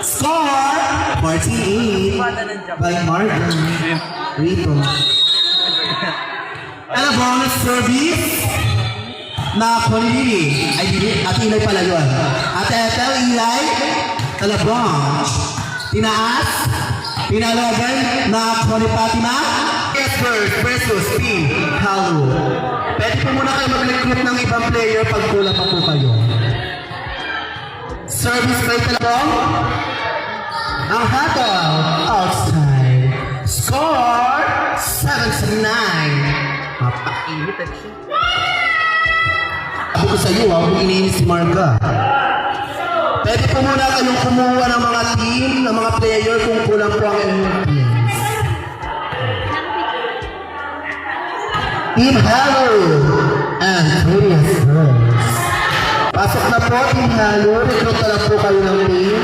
Score! 48 by Martin Rito. And a bonus service na Conilini. Ay, Ate Ilay pala yun. Ate Ethel, Ilay, Talabong. Tinaas, pinalogan na Conipati Espers versus Team Halu. Pwede po muna kayo mag-recruit ng ibang player pag kulang pa po kayo. Service by Talabong. Ang hatol, outside. Score, 7-9. Mapainit at siya. Sabi ko sa'yo, kung iniinis si Marga. Pwede po muna kayong kumuha ng mga team, ng mga player kung kulang po ang inyong teams. Team Halo and Curious Girls. Pasok na po, Team Halo. Recruit na lang po kayo ng team.